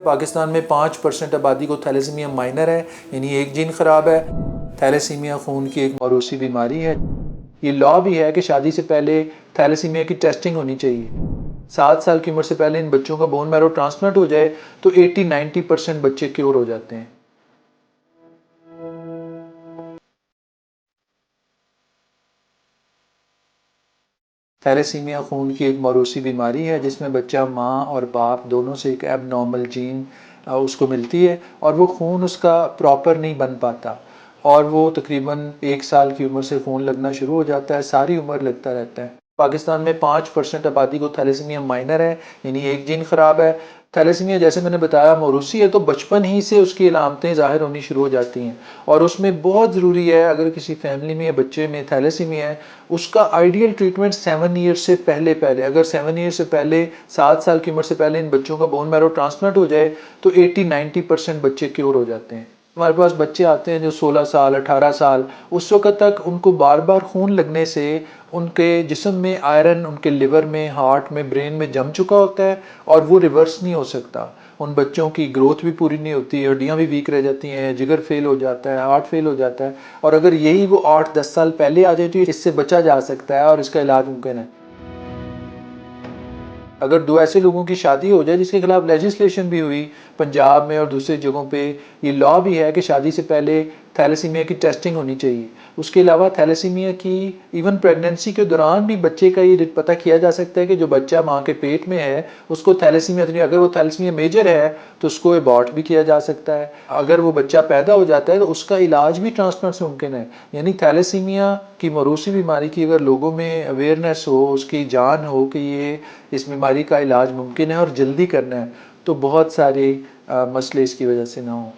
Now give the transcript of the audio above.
पाकिस्तान में 5% आबादी को थैलेसीमिया माइनर है, यानी एक जीन ख़राब है। थैलेसीमिया खून की एक मौरूसी बीमारी है। ये लॉ भी है कि शादी से पहले थैलेसीमिया की टेस्टिंग होनी चाहिए। 7 साल की उम्र से पहले इन बच्चों का बोन मैरो ट्रांसप्लांट हो जाए तो 80-90% बच्चे क्योर हो जाते हैं। थैलेसीमिया खून की एक मौरूसी बीमारी है जिसमें बच्चा माँ और बाप दोनों से एक एबनॉर्मल जीन उसको मिलती है और वो खून उसका प्रॉपर नहीं बन पाता और वो तकरीबन 1 साल की उम्र से खून लगना शुरू हो जाता है, सारी उम्र लगता रहता है। पाकिस्तान में 5% आबादी को थैलेसीमिया माइनर है, यानी एक जीन ख़राब है। थैलेसीमिया जैसे मैंने बताया मौरूसी है, तो बचपन ही से उसकी अलामतें ज़ाहिर होनी शुरू हो जाती हैं और उसमें बहुत ज़रूरी है, अगर किसी फैमिली में या बच्चे में थैलेसीमिया है, उसका आइडियल ट्रीटमेंट 7 ईयर्स से पहले अगर 7 ईयर्स से पहले 7 साल की उम्र से पहले इन बच्चों का बोन मैरो ट्रांसप्लांट हो जाए तो 80-90% बच्चे क्योर हो जाते हैं। हमारे पास बच्चे आते हैं जो 16 साल 18 साल, उस वक्त तक उनको बार बार खून लगने से उनके जिस्म में आयरन उनके लिवर में, हार्ट में, ब्रेन में जम चुका होता है और वो रिवर्स नहीं हो सकता। उन बच्चों की ग्रोथ भी पूरी नहीं होती, हड्डियाँ भी वीक रह जाती हैं, जिगर फेल हो जाता है, हार्ट फेल हो जाता है। और अगर यही वो 8-10 साल पहले आ जाए तो इससे बचा जा सकता है और इसका इलाज मुमकिन है। अगर 2 ऐसे लोगों की शादी हो जाए जिसके खिलाफ लेजिस्लेशन भी हुई पंजाब में और दूसरी जगहों पे, ये लॉ भी है कि शादी से पहले थैलेसीमिया की टेस्टिंग होनी चाहिए। उसके अलावा थैलेसीमिया की इवन प्रेगनेंसी के दौरान भी बच्चे का ये पता किया जा सकता है कि जो बच्चा माँ के पेट में है उसको थैलेसीमिया तो नहीं, अगर वो थैलेसीमिया मेजर है तो उसको एबॉर्ट भी किया जा सकता है। अगर वो बच्चा पैदा हो जाता है तो उसका इलाज भी ट्रांसप्लांट से मुमकिन है। यानी थैलेसीमिया की मौरूसी बीमारी की अगर लोगों में अवेयरनेस हो, उसकी जान हो कि ये इस बीमारी का इलाज मुमकिन है और जल्दी करना है, तो बहुत सारे मसले इसकी वजह से ना हो।